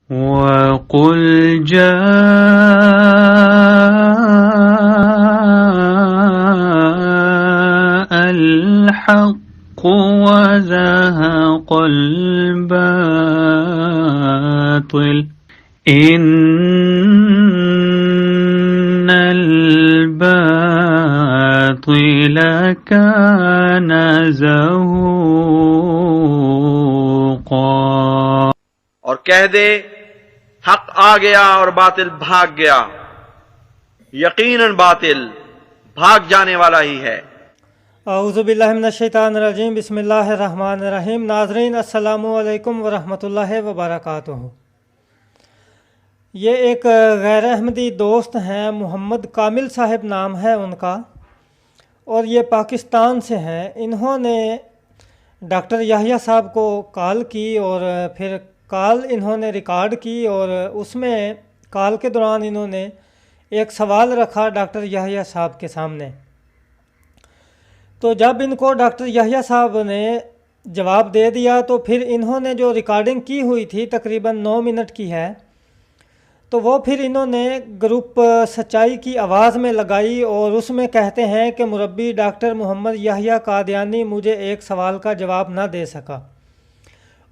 وَقُلْ جَاءَ الْحَقُّ وَزَهَقَ الْبَاطِلُ إِنَّ الْبَاطِلَ كَانَ زَهُوقًا۔ اور کہہ دے حق آ گیا اور باطل بھاگ گیا، یقیناً باطل بھاگ جانے والا ہی ہے۔ اعوذ باللہ من الشیطان الرجیم، بسم اللہ الرحمن الرحیم۔ ناظرین السلام علیکم ورحمۃ اللہ وبرکاتہ۔ یہ ایک غیر احمدی دوست ہیں، محمد کامل صاحب نام ہے ان کا، اور یہ پاکستان سے ہیں۔ انہوں نے ڈاکٹر یحییٰ صاحب کو کال کی اور پھر کال انہوں نے ریکارڈ کی، اور اس میں کال کے دوران انہوں نے ایک سوال رکھا ڈاکٹر یحییٰ صاحب کے سامنے۔ تو جب ان کو ڈاکٹر یحییٰ صاحب نے جواب دے دیا تو پھر انہوں نے جو ریکارڈنگ کی ہوئی تھی تقریباً 9 منٹ کی ہے، تو وہ پھر انہوں نے گروپ سچائی کی آواز میں لگائی، اور اس میں کہتے ہیں کہ مربی ڈاکٹر محمد یحییٰ قادیانی مجھے ایک سوال کا جواب نہ دے سکا،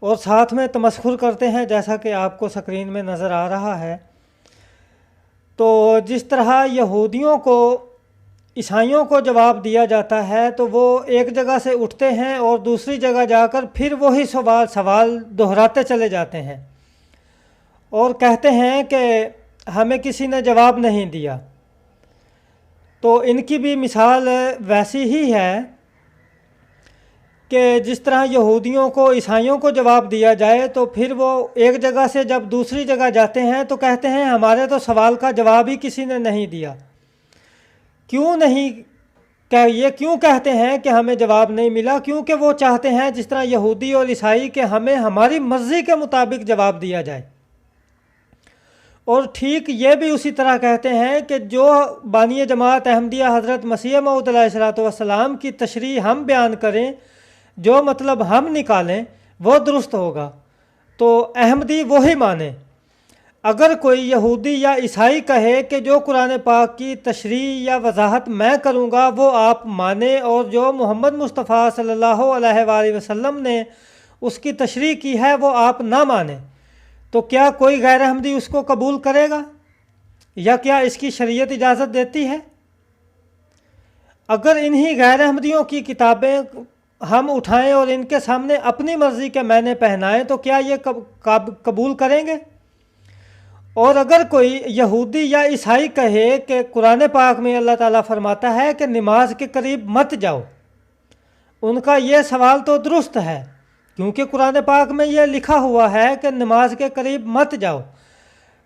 اور ساتھ میں تمسخر کرتے ہیں جیسا کہ آپ کو سکرین میں نظر آ رہا ہے۔ تو جس طرح یہودیوں کو عیسائیوں کو جواب دیا جاتا ہے تو وہ ایک جگہ سے اٹھتے ہیں اور دوسری جگہ جا کر پھر وہی سوال دہراتے چلے جاتے ہیں اور کہتے ہیں کہ ہمیں کسی نے جواب نہیں دیا۔ تو ان کی بھی مثال ویسی ہی ہے کہ جس طرح یہودیوں کو عیسائیوں کو جواب دیا جائے تو پھر وہ ایک جگہ سے جب دوسری جگہ جاتے ہیں تو کہتے ہیں ہمارے تو سوال کا جواب ہی کسی نے نہیں دیا۔ کیوں نہیں کہ یہ کیوں کہتے ہیں کہ ہمیں جواب نہیں ملا؟ کیونکہ وہ چاہتے ہیں جس طرح یہودی اور عیسائی کہ ہمیں ہماری مرضی کے مطابق جواب دیا جائے، اور ٹھیک یہ بھی اسی طرح کہتے ہیں کہ جو بانی جماعت احمدیہ حضرت مسیح موعود علیہ الصلوۃ والسلام کی تشریح ہم بیان کریں، جو مطلب ہم نکالیں وہ درست ہوگا، تو احمدی وہی مانے۔ اگر کوئی یہودی یا عیسائی کہے کہ جو قرآن پاک کی تشریح یا وضاحت میں کروں گا وہ آپ مانیں، اور جو محمد مصطفیٰ صلی اللہ علیہ وآلہ وسلم نے اس کی تشریح کی ہے وہ آپ نہ مانیں، تو کیا کوئی غیر احمدی اس کو قبول کرے گا؟ یا کیا اس کی شریعت اجازت دیتی ہے؟ اگر انہی غیر احمدیوں کی کتابیں ہم اٹھائیں اور ان کے سامنے اپنی مرضی کے معنی پہنائیں تو کیا یہ قبول کریں گے؟ اور اگر کوئی یہودی یا عیسائی کہے کہ قرآن پاک میں اللہ تعالیٰ فرماتا ہے کہ نماز کے قریب مت جاؤ، ان کا یہ سوال تو درست ہے کیونکہ قرآن پاک میں یہ لکھا ہوا ہے کہ نماز کے قریب مت جاؤ،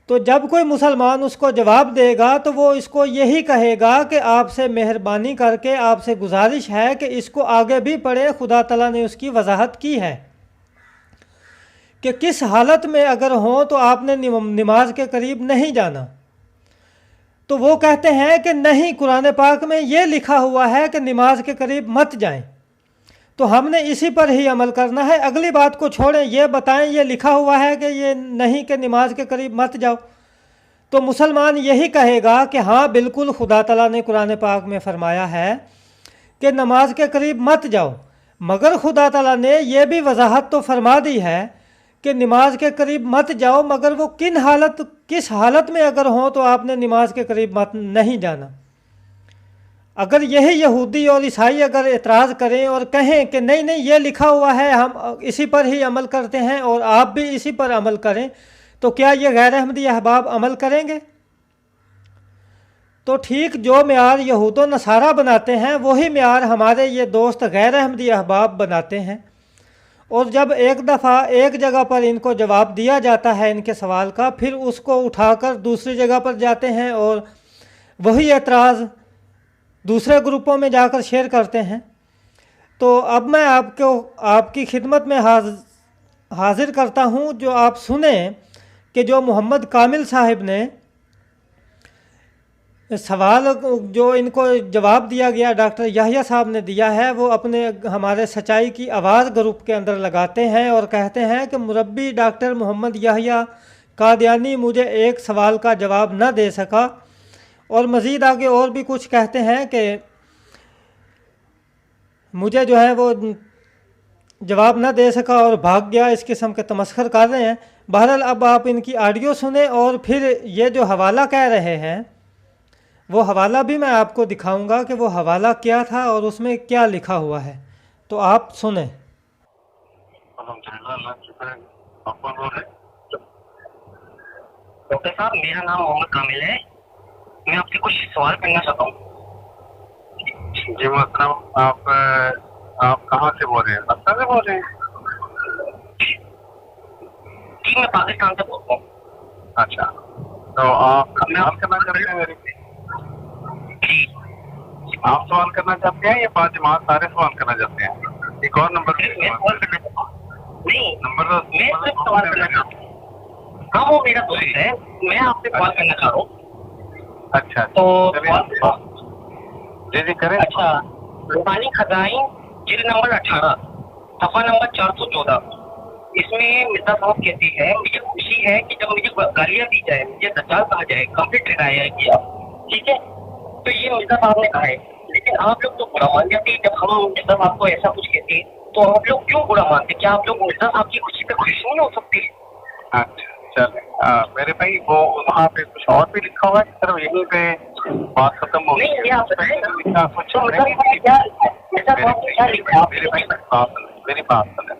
تو جب کوئی مسلمان اس کو جواب دے گا تو وہ اس کو یہی کہے گا کہ آپ سے مہربانی کر کے آپ سے گزارش ہے کہ اس کو آگے بھی پڑھے، خدا تعالیٰ نے اس کی وضاحت کی ہے کہ کس حالت میں اگر ہوں تو آپ نے نماز کے قریب نہیں جانا۔ تو وہ کہتے ہیں کہ نہیں، قرآن پاک میں یہ لکھا ہوا ہے کہ نماز کے قریب مت جائیں، تو ہم نے اسی پر ہی عمل کرنا ہے، اگلی بات کو چھوڑیں، یہ بتائیں یہ لکھا ہوا ہے کہ یہ نہیں کہ نماز کے قریب مت جاؤ۔ تو مسلمان یہی کہے گا کہ ہاں بالکل خدا تعالیٰ نے قرآن پاک میں فرمایا ہے کہ نماز کے قریب مت جاؤ، مگر خدا تعالیٰ نے یہ بھی وضاحت تو فرما دی ہے کہ نماز کے قریب مت جاؤ، مگر وہ کس حالت میں اگر ہوں تو آپ نے نماز کے قریب مت نہیں جانا۔ اگر یہی یہودی اور عیسائی اگر اعتراض کریں اور کہیں کہ نہیں یہ لکھا ہوا ہے، ہم اسی پر ہی عمل کرتے ہیں اور آپ بھی اسی پر عمل کریں، تو کیا یہ غیر احمدی احباب عمل کریں گے؟ تو ٹھیک جو معیار یہود و نصارہ بناتے ہیں وہی معیار ہمارے یہ دوست غیر احمدی احباب بناتے ہیں، اور جب ایک دفعہ ایک جگہ پر ان کو جواب دیا جاتا ہے ان کے سوال کا، پھر اس کو اٹھا کر دوسری جگہ پر جاتے ہیں اور وہی اعتراض دوسرے گروپوں میں جا کر شیئر کرتے ہیں۔ تو اب میں آپ کی خدمت میں حاضر کرتا ہوں جو آپ سنیں کہ جو محمد کامل صاحب نے سوال جو ان کو جواب دیا گیا ڈاکٹر یحییٰ صاحب نے دیا ہے، وہ اپنے ہمارے سچائی کی آواز گروپ کے اندر لگاتے ہیں اور کہتے ہیں کہ مربی ڈاکٹر محمد یحییٰ قادیانی مجھے ایک سوال کا جواب نہ دے سکا، اور مزید آگے اور بھی کچھ کہتے ہیں کہ مجھے جو ہے وہ جواب نہ دے سکا اور بھاگ گیا، اس قسم کے تمسخر کر رہے ہیں۔ بہرحال اب آپ ان کی آڈیو سنیں، اور پھر یہ جو حوالہ کہہ رہے ہیں وہ حوالہ بھی میں آپ کو دکھاؤں گا کہ وہ حوالہ کیا تھا اور اس میں کیا لکھا ہوا ہے، تو آپ سنیں۔ ڈاکٹر صاحب، میرا نام محمد کامل ہے، میں آپ سے کچھ سوال کرنا چاہتا ہوں۔ جی محترم، آپ کہاں سے بول رہے ہیں؟ پاکستان سے بول رہے ہیں؟ جی میں پاکستان سے بولتا ہوں۔ اچھا، تو آپ سوال کرنا چاہتے ہیں میرے سے؟ جی آپ سوال کرنا چاہتے ہیں یا پانچ جماعت سارے سوال کرنا چاہتے ہیں؟ ایک اور نمبر میں سوال کرنا چاہتا ہوں۔ نہیں، نمبر میں صرف سوال کرنا چاہتا ہوں۔ ہاں وہ میرا دوست ہے، میں آپ سے سوال کرنا چاہ رہا ہوں۔ اچھا تو جی کریں۔ اچھا، روحانی خزائن جلد نمبر 18 صفحہ نمبر 414، اس میں مرزا صاحب کہتے ہیں مجھے خوشی ہے کہ جب مجھے گالیاں دی جائے، مجھے دجال کہا جائے، کمپلیٹ ٹھہرایا گیا، ٹھیک ہے، تو یہ مرزا صاحب نے کہا ہے، لیکن آپ لوگ تو برا مان جاتے ہیں جب ہم مرزا صاحب کو ایسا کچھ کہتے ہیں، تو آپ لوگ کیوں برا مانتے؟ کیا آپ لوگ مرزا صاحب کی خوشی پہ خوش نہیں ہو سکتے؟ اچھا چلیں، میرے بھائی وہ وہاں پہ کچھ اور بھی لکھا ہوا ہے، صرف یہیں پہ بات ختم ہو نہیں، یہ آپ بتائیں کچھ میری بات سنیں۔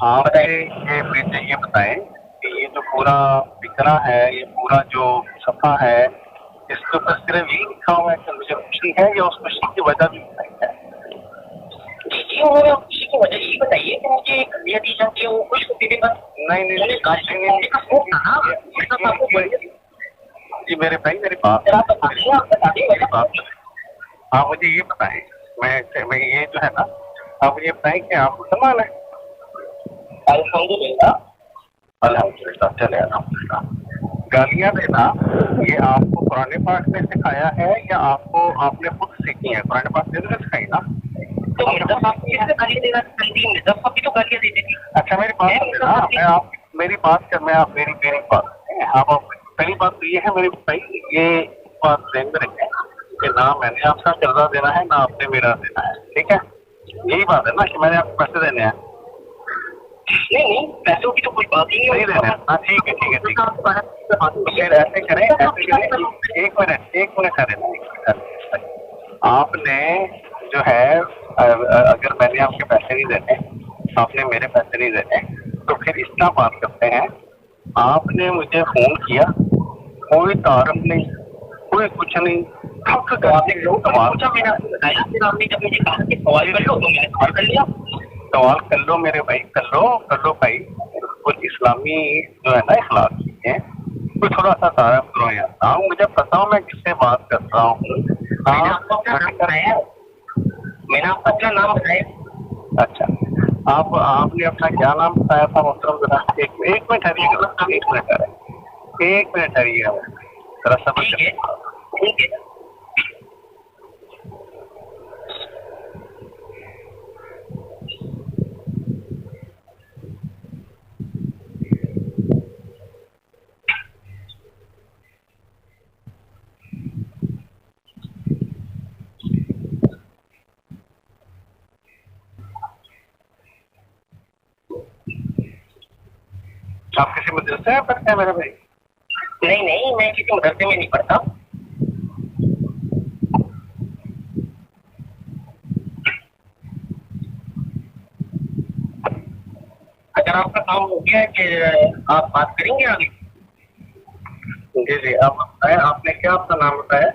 آپ یہ بتائیں کہ یہ جو پورا فکرہ ہے، یہ پورا جو صفحہ ہے، اس کے اوپر صرف یہی لکھا ہوا ہے کہ مجھے خوشی ہے، یا اس خوشی کی وجہ بھی بتائی ہے؟ جی انہوں نے خوشی کی وجہ یہی بتائیے کہ مجھے گالیاں دی جاتی ہے، وہ خوش ہوتے تھے بس۔ جی میرے بھائی میری بات، آپ مجھے یہ بتائیں، میں یہ جو ہے نا، آپ مجھے بتائیں کہ آپ مسلمان ہیں؟ الحمدللہ۔ الحمدللہ، چلے الحمدللہ۔ گالیاں دینا یہ آپ کو قرآن پاک نے سکھایا ہے یا آپ نے خود سیکھی ہے؟ قرآن پاک نے سکھائی نا؟ تو مرزا صاحب کو کیسے گالیاں دینا سکھائی تھی؟ مرزا صاحب کی تو گالیاں دیتے تھے۔ اچھا میری بات میری بات کر میں آپ میری بات آپ پہلی بات تو یہ ہے میرے بھائی، یہ بات ذہن میں رکھیں کہ نہ میں نے آپ کا قرضہ دینا ہے، نہ آپ نے میرا دینا ہے، ٹھیک ہے؟ یہی بات ہے نا کہ میں نے آپ کو پیسے دینے ہیں؟ نہیں، پیسوں کی تو کوئی بات ہی نہیں دینے ہیں۔ ہاں ٹھیک ہے ٹھیک ہے ٹھیک ہے، پھر ایسے کریں ایک منٹ کریں۔ آپ نے جو ہے اگر میں نے آپ کے پیسے نہیں دینے، آپ نے میرے پیسے نہیں دینے، تو پھر اس طرح بات کرتے ہیں، آپ نے مجھے فون کیا، کوئی تعارف نہیں، کوئی کچھ نہیں، سوال کر لو میرے بھائی، کر لو بھائی، کچھ اسلامی جو ہے نا اخلاق ہے، کوئی تھوڑا سا تعارف کرو یار، مجھے پتا ہوں میں کس سے بات کر رہا ہوں۔ میں نے آپ کو اپنا نام بتایا۔ اچھا، آپ نے اپنا کیا نام بتایا تھا محترم؟ ذرا ایک منٹ ٹھہریے گا، ایک منٹ ٹھہریے گا، ذرا صبر کریے۔ ٹھیک ہے۔ آپ کسی مدرسے میں پڑھتے ہیں میرے بھائی؟ نہیں، میں کسی مدرسے میں نہیں پڑھتا۔ اگر آپ کا کام ہو گیا ہے کہ آپ بات کریں گے آگے؟ جی آپ بتائیں، آپ نے کیا اپنا نام بتایا؟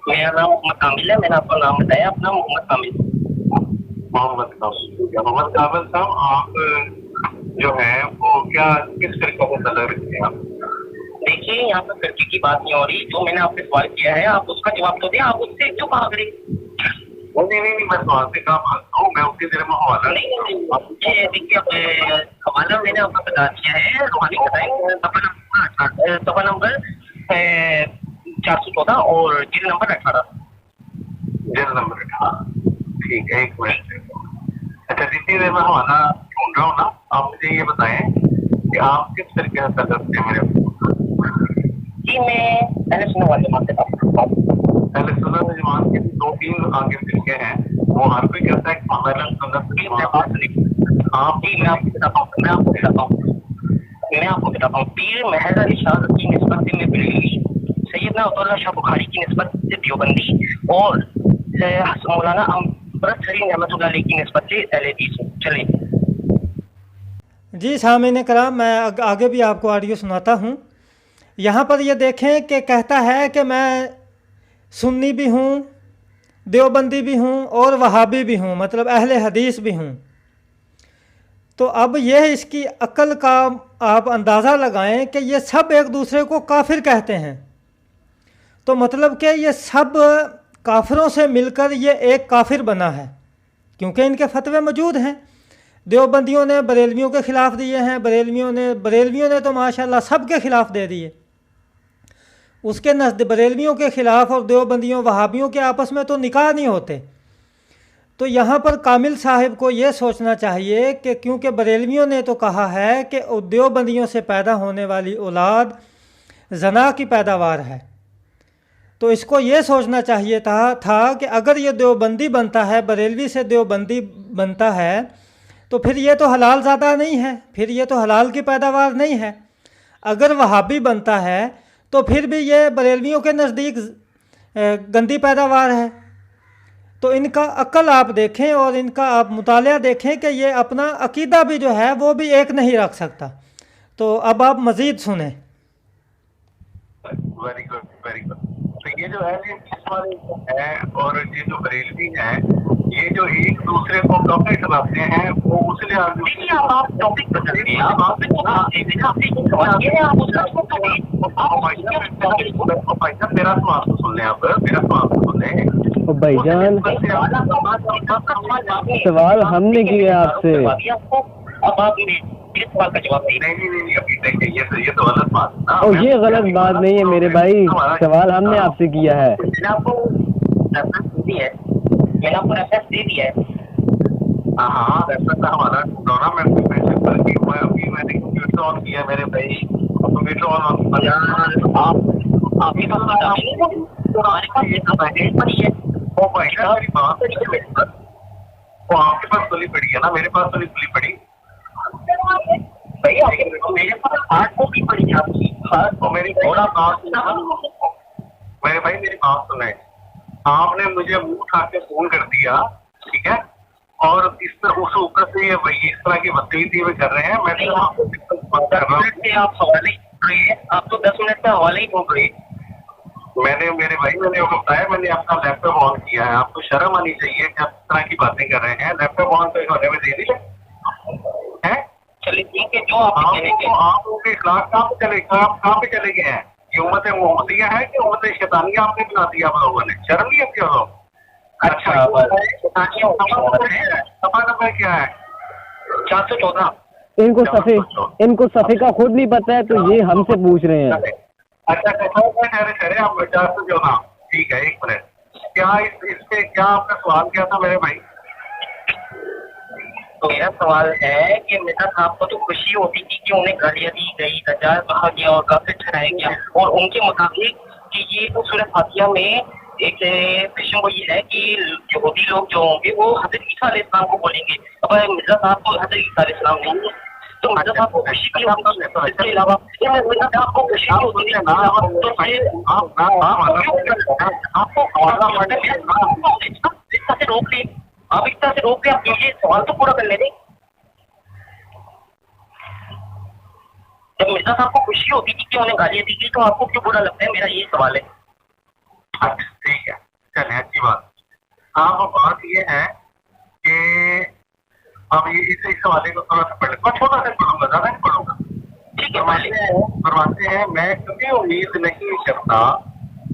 میرا نام محمد کامل ہے، میں نے آپ کو نام بتایا اپنا، محمد کامل۔ محمد کامل صاحب، آپ جو ہے وہ کیا کس طریقے سے نظر رکھتے ہیں آپ؟ دیکھیے یہاں پر فرقے کی بات نہیں ہو رہی، جو میں نے آپ سے سوال کیا ہے آپ اس کا جواب تو دیں، آپ اس سے کیوں کہا کریں؟ نہیں، میں سوال سے کہا مانتا ہوں، میں اسی دیر میں حوالہ نہیں، دیکھیے حوالہ میں نے آپ کو بتا دیا ہے، روحانی خزائن صفحہ نمبر 414 اور جلد نمبر 18۔ جلد نمبر 18، ٹھیک ہے، ایک منٹ۔ اچھا جتنی دیر میں حوالہ ڈھونڈ رہا ہوں نا، آپ مجھے یہ بتائیں کہ آپ کس طریقے سے سرگرم تھے میرے؟ جی میں اہل سنت وال جماعت سے بات کرتا ہوں. اہل سنت وال جماعت کے 2-3 آگے فرقے ہیں, وہ ہر کوئی کہتا ہے کہ ہمارا سنت آپ جی میں آپ کو بتاتا ہوں. پیر محض علی شاہ کی نسبت سے میں بریلوی, سیدنا عطا شاہ بخاری کی نسبت سے دیوبندی, اور مولانا امرت سری رحمۃ اللہ علیہ کی نسبت سے اہل حدیث ہوں. چلیں. جی سامعین کرام, میں آگے بھی آپ کو آڈیو سناتا ہوں. یہاں پر یہ دیکھیں کہ کہتا ہے کہ میں سنی بھی ہوں, دیوبندی بھی ہوں اور وہابی بھی ہوں, مطلب اہل حدیث بھی ہوں. تو اب یہ اس کی عقل کا آپ اندازہ لگائیں کہ یہ سب ایک دوسرے کو کافر کہتے ہیں. تو مطلب کہ یہ سب کافروں سے مل کر یہ ایک کافر بنا ہے, کیونکہ ان کے فتوے موجود ہیں. دیوبندیوں نے بریلویوں کے خلاف دیے ہیں, بریلویوں نے تو ماشاءاللہ سب کے خلاف دے دیے. اس کے نزد بریلویوں کے خلاف اور دیوبندیوں وہابیوں کے آپس میں تو نکاح نہیں ہوتے. تو یہاں پر کامل صاحب کو یہ سوچنا چاہیے کہ کیونکہ بریلویوں نے تو کہا ہے کہ دیوبندیوں سے پیدا ہونے والی اولاد زنا کی پیداوار ہے, تو اس کو یہ سوچنا چاہیے تھا کہ اگر یہ دیوبندی بنتا ہے, بریلوی سے دیوبندی بنتا ہے, تو پھر یہ تو حلال زادہ نہیں ہے, پھر یہ تو حلال کی پیداوار نہیں ہے. اگر وہابی بنتا ہے تو پھر بھی یہ بریلویوں کے نزدیک گندی پیداوار ہے. تو ان کا عقل آپ دیکھیں اور ان کا آپ مطالعہ دیکھیں کہ یہ اپنا عقیدہ بھی جو ہے وہ بھی ایک نہیں رکھ سکتا. تو اب آپ مزید سنیں. Very good, very good. تو یہ جو ہے اور یہ جو بریلوی ہیں, یہ جو ایک دوسرے کو ٹاپک بناتے ہیں, وہ اس لیے آپ ٹاپک بتائیے. میرا سوال تو سن لیں, آپ میرا سوال تو سن لیں. بھائی جان سوال ہم نے کیا آپ سے. یہ تو غلط بات ہے. اور یہ غلط بات نہیں ہے میرے بھائی, سوال ہم نے آپ سے کیا ہے. میں نے آپ کو ریفرنس دے دیا ہے. ہاں ریفرنس ہمارا ڈورا میں ابھی میں نے کمپیوٹر آن کیا میرے بھائی, کمپیوٹر آن آپ کے پاس کھلی پڑی ہے نا, میرے پاس تو نہیں کھلی پڑی. میرے پاس 8 کاپی پڑی ہے آپ کی. میری تھوڑا بات میرے بھائی, میری بات سنیں. آپ نے مجھے منہ اٹھا کے فون کر دیا, ٹھیک ہے, اور اس طرح اس اوپر سے اس طرح کی بدتمیزی میں کر رہے ہیں. میں آپ حوالے آپ تو 10 منٹ کا حوالے ہی بول رہے. میں نے میرے بھائی میں نے بتایا, میں نے اپنا لیپ ٹاپ آن کیا ہے. آپ کو شرم آنی چاہیے کہ آپ اس طرح کی باتیں کر رہے ہیں. لیپ ٹاپ آن تو ہونے میں دے دیجیے. چلیے ٹھیک ہے, جو آپ لوگوں کے اخلاق کہاں پہ چلے گئے ہیں؟ یہ امت محمدیہ ہے کہ امت شیطانیہ آپ نے بنا دیا آپ لوگوں نے؟ شرم نہیں ہے لوگ. اچھا نمبر کیا ہے؟ 414. ان کو صفحے کا خود نہیں پتا ہے, تو یہ ہم سے پوچھ رہے ہیں. اچھا ٹھہرے آپ 414. ٹھیک ہے, ایک منٹ. کیا اس پہ کیا آپ کا سوال کیا تھا میرے بھائی؟ تو میرا سوال ہے کہ مرزا صاحب کو تو خوشی ہوتی تھی کہ انہیں گالیاں دی گئی, دجال کہا گیا اور کافر ٹھہرایا گیا, اور ان کے مطابق کہ یہ سورۃ فاتحہ میں ایک پیشن کو یہ ہے کہ یہودی لوگ جو ہوں گے وہ حضرت عیسیٰ علیہ السلام کو بولیں گے. اب مرزا صاحب کو حضرت عیسیٰ علیہ السلام نہیں ہے, تو مرزا صاحب کو خوشی کی اس کے علاوہ مرزا صاحب کو خوشی ہوتی ہے تو روک لیں. آپ اس طرح سے روک کے آپ مجھے سوال تو پورا کر لیں. جب مرزا صاحب کو خوشی ہوتی تھی کہ انہیں گالیاں دی گئی, تو آپ کو کیوں برا لگتا ہے؟ میرا یہ سوال ہے. اچھا ٹھیک ہے, چلیں اچھی بات. اب بات یہ ہے کہ اب یہ اس حوالے کو تھوڑا سا پڑھ لیں, چھوٹا سا پڑھوں گا, زیادہ نہیں پڑھوں گا. ٹھیک ہے, فرماتے ہیں میں کبھی امید نہیں کرتا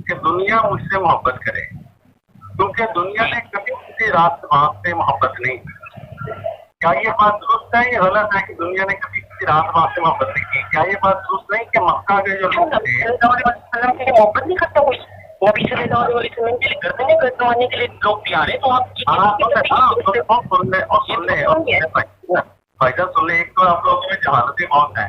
کہ دنیا مجھ سے محبت کرے, کیونکہ دنیا نے کبھی کسی رات باپ سے محبت نہیں کی. کیا یہ بات درست ہے؟ یہ غلط ہے کہ دنیا نے کبھی کسی رات باپ سے محبت نہیں کی. کیا یہ بات درست نہیں کہ مکہ کے جو لوگ تھے محبت نہیں کرتا کوئی نبی صلی اللہ علیہ وسلم کے لیے گردن کروانے کے لیے لوگ تیار ہیں؟ تو آپ سن لیں. ایک تو آپ لوگوں میں جہالتیں بہت ہیں.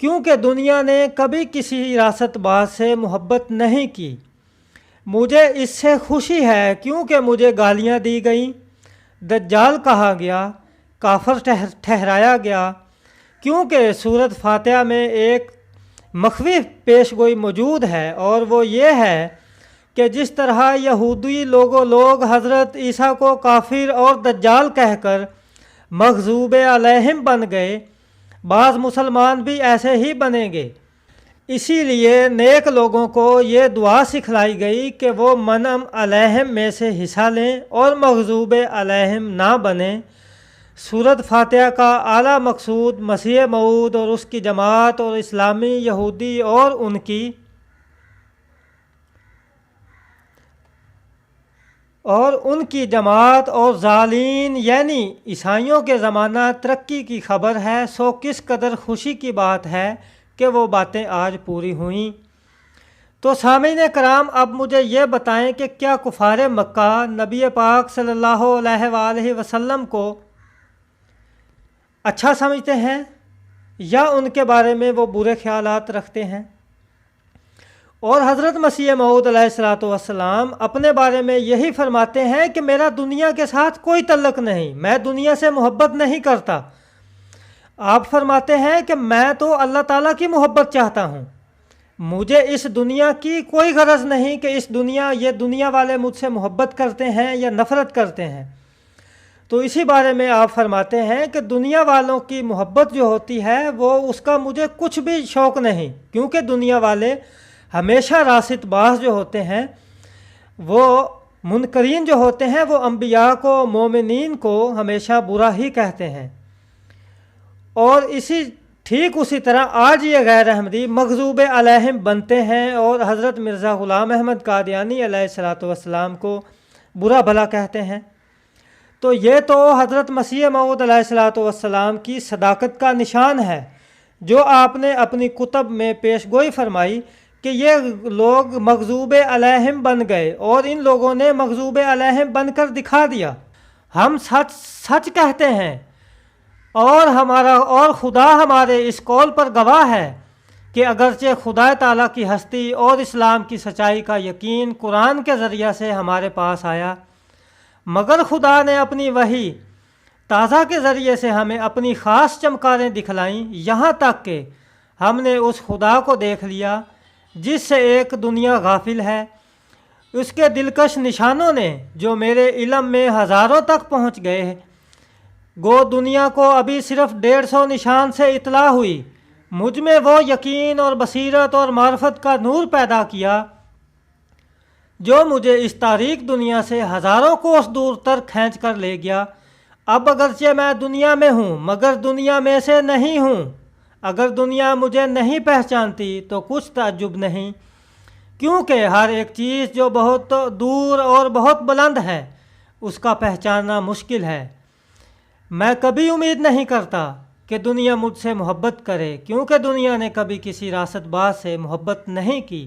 کیونکہ دنیا نے کبھی کسی راست باز سے محبت نہیں کی۔ مجھے اس سے خوشی ہے کیونکہ مجھے گالیاں دی گئیں، دجال کہا گیا، کافر ٹھہرایا گیا، کیونکہ سورۃ فاتحہ میں ایک مخفی پیش گوئی موجود ہے، اور وہ یہ ہے کہ جس طرح یہودی لوگ حضرت عیسیٰ کو کافر اور دجال کہہ کر مغضوب علیہم بن گئے، بعض مسلمان بھی ایسے ہی بنیں گے۔ اسی لیے نیک لوگوں کو یہ دعا سکھلائی گئی کہ وہ منعم علیہم میں سے حصہ لیں اور مغضوب علیہم نہ بنیں۔ سورۃ فاتحہ کا اعلیٰ مقصود مسیح موعود اور اس کی جماعت اور اسلامی یہودی اور ان کی جماعت اور ضالین یعنی عیسائیوں کے زمانہ ترقی کی خبر ہے۔ سو کس قدر خوشی کی بات ہے کہ وہ باتیں آج پوری ہوئیں۔ تو سامعین کرام، اب مجھے یہ بتائیں کہ کیا کفار مکہ نبی پاک صلی اللہ علیہ وآلہ وسلم کو اچھا سمجھتے ہیں یا ان کے بارے میں وہ برے خیالات رکھتے ہیں؟ اور حضرت مسیح موعود علیہ الصلوۃ والسلام اپنے بارے میں یہی فرماتے ہیں کہ میرا دنیا کے ساتھ کوئی تعلق نہیں، میں دنیا سے محبت نہیں کرتا۔ آپ فرماتے ہیں کہ میں تو اللہ تعالیٰ کی محبت چاہتا ہوں، مجھے اس دنیا کی کوئی غرض نہیں کہ یہ دنیا والے مجھ سے محبت کرتے ہیں یا نفرت کرتے ہیں۔ تو اسی بارے میں آپ فرماتے ہیں کہ دنیا والوں کی محبت جو ہوتی ہے وہ اس کا مجھے کچھ بھی شوق نہیں، کیونکہ دنیا والے ہمیشہ راست باز جو ہوتے ہیں، وہ منکرین جو ہوتے ہیں، وہ انبیاء کو، مومنین کو ہمیشہ برا ہی کہتے ہیں۔ اور ٹھیک اسی طرح آج یہ غیر احمدی مغضوب علیہم بنتے ہیں اور حضرت مرزا غلام احمد قادیانی علیہ الصلوۃ والسلام کو برا بھلا کہتے ہیں۔ تو یہ تو حضرت مسیح موعود علیہ الصلوۃ والسلام کی صداقت کا نشان ہے، جو آپ نے اپنی کتب میں پیش گوئی فرمائی کہ یہ لوگ مغضوب علیہم بن گئے، اور ان لوگوں نے مغضوب علیہم بن کر دکھا دیا۔ ہم سچ کہتے ہیں، اور خدا ہمارے اس قول پر گواہ ہے کہ اگرچہ خدا تعالیٰ کی ہستی اور اسلام کی سچائی کا یقین قرآن کے ذریعہ سے ہمارے پاس آیا، مگر خدا نے اپنی وحی تازہ کے ذریعے سے ہمیں اپنی خاص چمکاریں دکھلائیں، یہاں تک کہ ہم نے اس خدا کو دیکھ لیا جس سے ایک دنیا غافل ہے۔ اس کے دلکش نشانوں نے جو میرے علم میں ہزاروں تک پہنچ گئے، گو دنیا کو ابھی صرف 150 نشان سے اطلاع ہوئی، مجھ میں وہ یقین اور بصیرت اور معرفت کا نور پیدا کیا جو مجھے اس تاریک دنیا سے ہزاروں کوس دور تر کھینچ کر لے گیا۔ اب اگرچہ میں دنیا میں ہوں مگر دنیا میں سے نہیں ہوں۔ اگر دنیا مجھے نہیں پہچانتی تو کچھ تعجب نہیں، کیونکہ ہر ایک چیز جو بہت دور اور بہت بلند ہے اس کا پہچاننا مشکل ہے۔ میں کبھی امید نہیں کرتا کہ دنیا مجھ سے محبت کرے، کیونکہ دنیا نے کبھی کسی راست باز سے محبت نہیں کی۔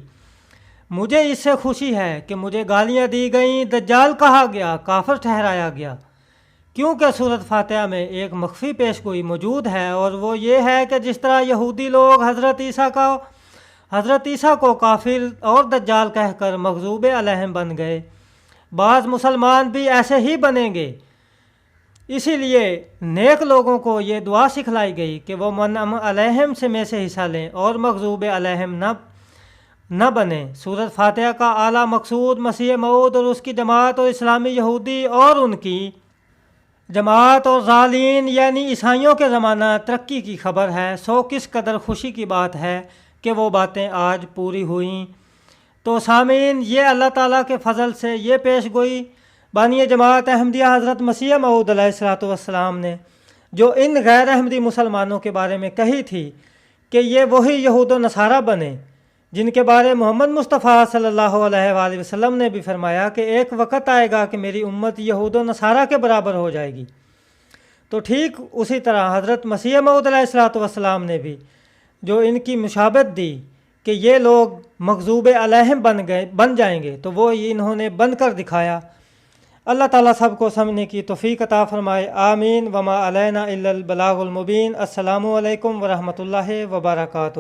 مجھے اس سے خوشی ہے کہ مجھے گالیاں دی گئیں، دجال کہا گیا، کافر ٹھہرایا گیا، کیونکہ سورۃ فاتحہ میں ایک مخفی پیش گوئی موجود ہے، اور وہ یہ ہے کہ جس طرح یہودی لوگ حضرت عیسیٰ کو کافر اور دجال کہہ کر مغضوب علیہم بن گئے، بعض مسلمان بھی ایسے ہی بنیں گے۔ اسی لیے نیک لوگوں کو یہ دعا سکھلائی گئی کہ وہ منعم علیہم میں سے حصہ لیں اور مغضوب علیہم نہ بنیں۔ سورۃ فاتحہ کا اعلیٰ مقصود مسیح موعود اور اس کی جماعت اور اسلامی یہودی اور ان کی جماعت اور ضالین یعنی عیسائیوں کے زمانہ ترقی کی خبر ہے۔ سو کس قدر خوشی کی بات ہے کہ وہ باتیں آج پوری ہوئیں۔ تو سامعین، یہ اللہ تعالیٰ کے فضل سے یہ پیش گوئی بانی جماعت احمدیہ حضرت مسیح موعود علیہ الصلوۃ والسلام نے جو ان غیر احمدی مسلمانوں کے بارے میں کہی تھی کہ یہ وہی یہود و نصارہ بنے جن کے بارے محمد مصطفیٰ صلی اللہ علیہ وآلہ وسلم نے بھی فرمایا کہ ایک وقت آئے گا کہ میری امت یہود و نصارہ کے برابر ہو جائے گی۔ تو ٹھیک اسی طرح حضرت مسیح موعود علیہ الصلوۃ والسلام نے بھی جو ان کی مشابہت دی کہ یہ لوگ مغضوب علیہم بن جائیں گے، تو وہ انہوں نے بن کر دکھایا۔ اللہ تعالیٰ سب کو سمجھنے کی توفیق عطا فرمائے، آمین۔ وما علینا الا البلاغ المبین۔ السلام علیکم ورحمۃ اللہ وبرکاتہ۔